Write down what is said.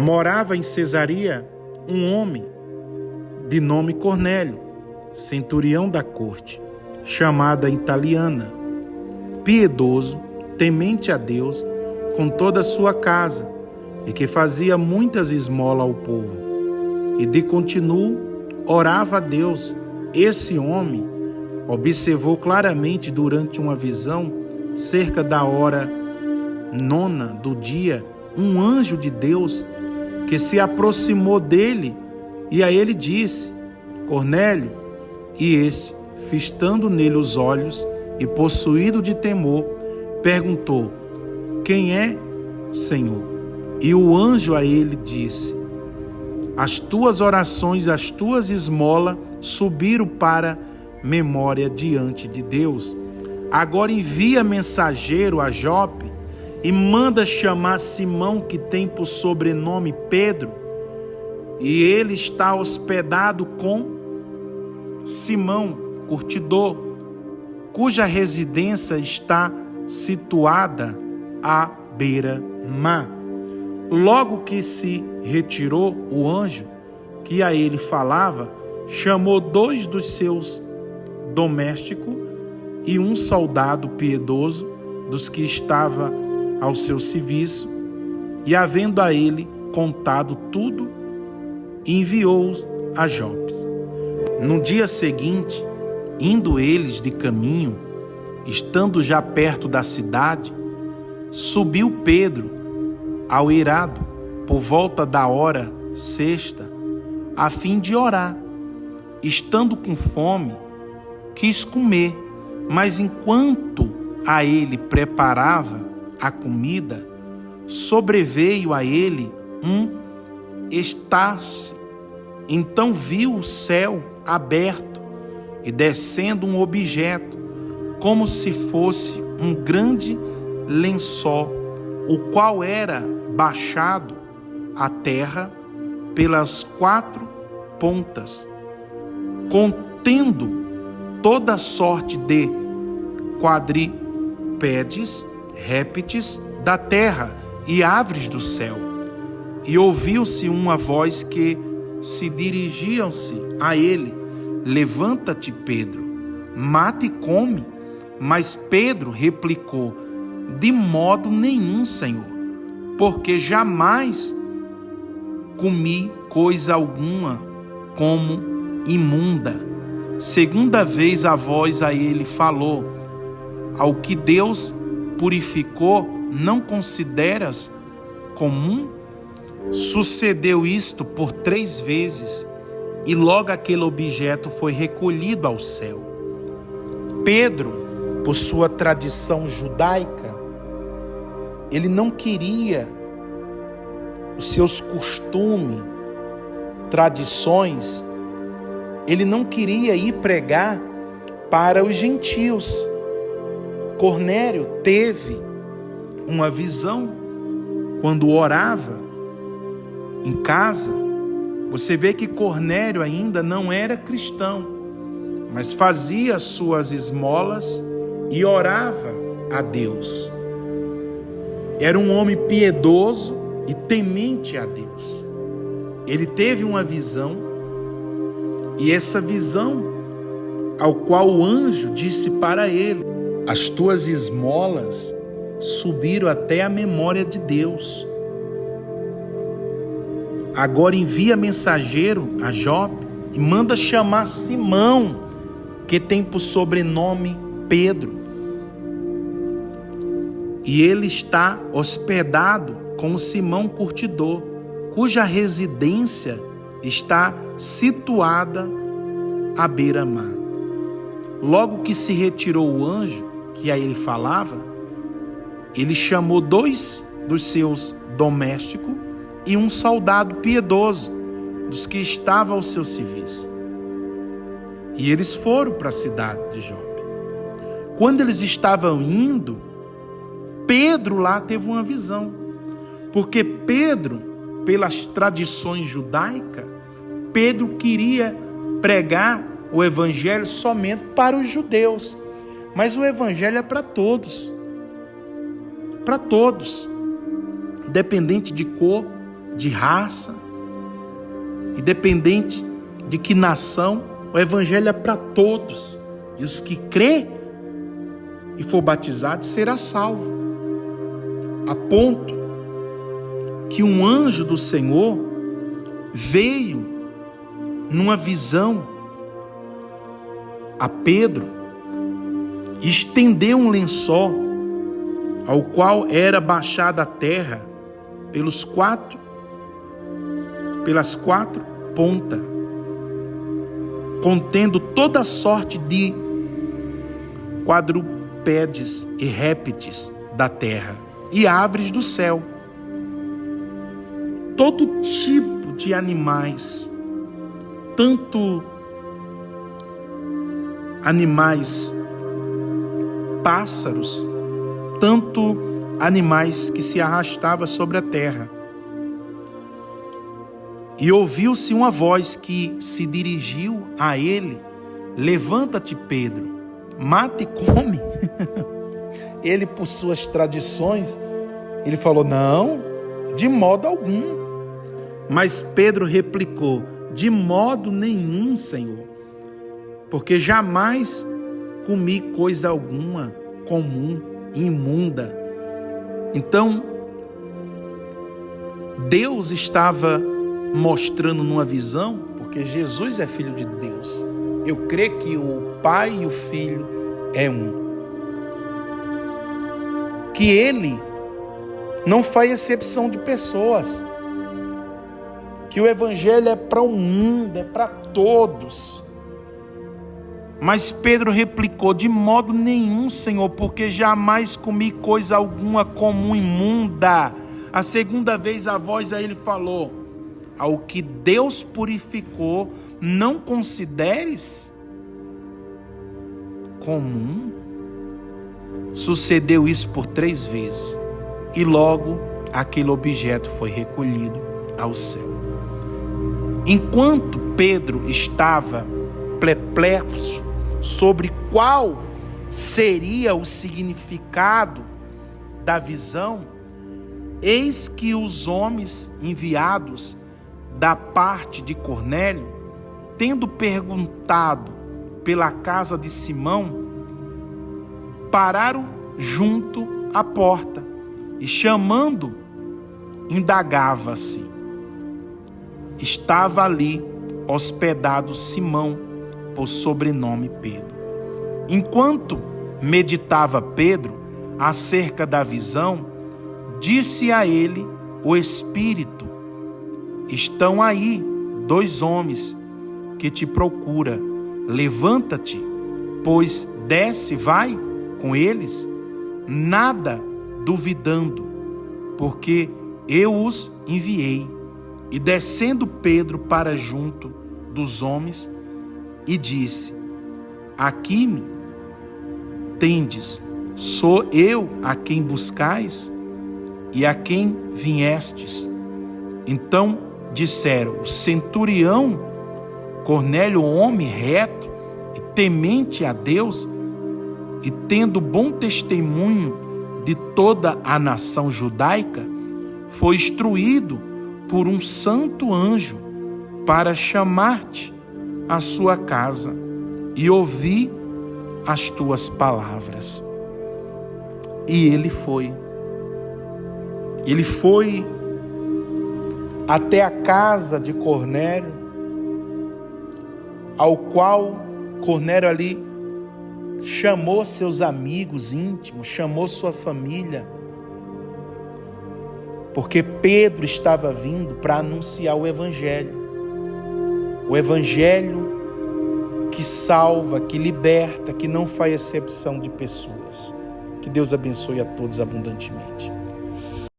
morava em Cesareia um homem de nome Cornélio, centurião da corte, chamada italiana, piedoso, temente a Deus com toda a sua casa, e que fazia muitas esmolas ao povo. E de continuo orava a Deus. Esse homem observou claramente durante uma visão, cerca da hora 9 do dia, um anjo de Deus que se aproximou dele e a ele disse: Cornélio. E este, fitando nele os olhos e possuído de temor, perguntou: Quem é, Senhor? E o anjo a ele disse: As tuas orações, as tuas esmolas subiram para memória diante de Deus. Agora envia mensageiro a Jope e manda chamar Simão, que tem por sobrenome Pedro, e ele está hospedado com Simão, curtidor, cuja residência está situada à beira-mar. Logo que se retirou o anjo que a ele falava, chamou 2 dos seus domésticos e um soldado piedoso dos que estava ao seu serviço, e havendo a ele contado tudo, enviou-os a Jope. No dia seguinte, indo eles de caminho, estando já perto da cidade, subiu Pedro ao eirado por volta da hora 6, a fim de orar. Estando com fome, quis comer, mas enquanto a ele preparava a comida, sobreveio a ele um êxtase. Então viu o céu aberto e descendo um objeto, como se fosse um grande lençol, o qual era baixado à terra pelas 4 pontas, contendo toda sorte de quadrúpedes, répteis da terra e aves do céu. E ouviu-se uma voz que se dirigiam-se a ele: Levanta-te, Pedro, mata e come. Mas Pedro replicou: De modo nenhum, Senhor, porque jamais comi coisa alguma como imunda. Segunda vez a voz a ele falou: Ao que Deus purificou, não consideras comum? Sucedeu isto por 3 vezes, e logo aquele objeto foi recolhido ao céu. Pedro, por sua tradição judaica, ele não queria os seus costumes, tradições, ele não queria ir pregar para os gentios. Cornélio teve uma visão quando orava em casa. Você vê que Cornélio ainda não era cristão, mas fazia suas esmolas e orava a Deus. Era um homem piedoso e temente a Deus. Ele teve uma visão, e essa visão, ao qual o anjo disse para ele: As tuas esmolas subiram até a memória de Deus. Agora envia mensageiro a Jope e manda chamar Simão, que tem por sobrenome Pedro. E ele está hospedado com Simão curtidor, cuja residência está situada à beira-mar. Logo que se retirou o anjo que a ele falava, ele chamou 2 dos seus domésticos e um soldado piedoso dos que estavam ao seu serviço. E eles foram para a cidade de Jope. Quando eles estavam indo, Pedro lá teve uma visão. Porque Pedro, pelas tradições judaicas, Pedro queria pregar o evangelho somente para os judeus. Mas o evangelho é para todos. Para todos. Independente de cor, de raça, independente de que nação, o evangelho é para todos. E os que crê e for batizado será salvo. A ponto que um anjo do Senhor veio numa visão a Pedro e estendeu um lençol, ao qual era baixada a terra pelas quatro pontas, contendo toda sorte de quadrupédes e répteis da terra e aves do céu. Todo tipo de animais, tanto animais pássaros, tanto animais que se arrastavam sobre a terra. E ouviu-se uma voz que se dirigiu a ele: levanta-te, Pedro, mata e come. Ele, por suas tradições, ele falou: não, de modo algum. Mas Pedro replicou: de modo nenhum, Senhor, porque jamais comi coisa alguma comum, imunda. Então, Deus estava mostrando numa visão, porque Jesus é filho de Deus. Eu creio que o Pai e o Filho é um. Que Ele não faz exceção de pessoas. Que o Evangelho é para o mundo, é para todos. Mas Pedro replicou: de modo nenhum, Senhor, porque jamais comi coisa alguma comum, imunda. A segunda vez a voz a ele falou: ao que Deus purificou, não consideres comum. Sucedeu isso por 3 vezes, e logo aquele objeto foi recolhido ao céu. Enquanto Pedro estava perplexo sobre qual seria o significado da visão, eis que os homens enviados da parte de Cornélio, tendo perguntado pela casa de Simão, pararam junto à porta e, chamando, indagava-se. Estava ali hospedado Simão, por sobrenome Pedro. Enquanto meditava Pedro acerca da visão, disse a ele o Espírito: estão aí 2 homens que te procuram. Levanta-te, pois desce, vai com eles, nada duvidando, porque eu os enviei. E descendo Pedro para junto dos homens, e disse: aqui me tendes, sou eu a quem buscais e a quem viestes. Então disseram: o centurião Cornélio, homem reto e temente a Deus, e tendo bom testemunho de toda a nação judaica, foi instruído por um santo anjo para chamar-te à sua casa e ouvir as tuas palavras. E ele foi até a casa de Cornélio, ao qual Cornélio ali chamou seus amigos íntimos, chamou sua família, porque Pedro estava vindo para anunciar o Evangelho que salva, que liberta, que não faz acepção de pessoas. Que Deus abençoe a todos abundantemente.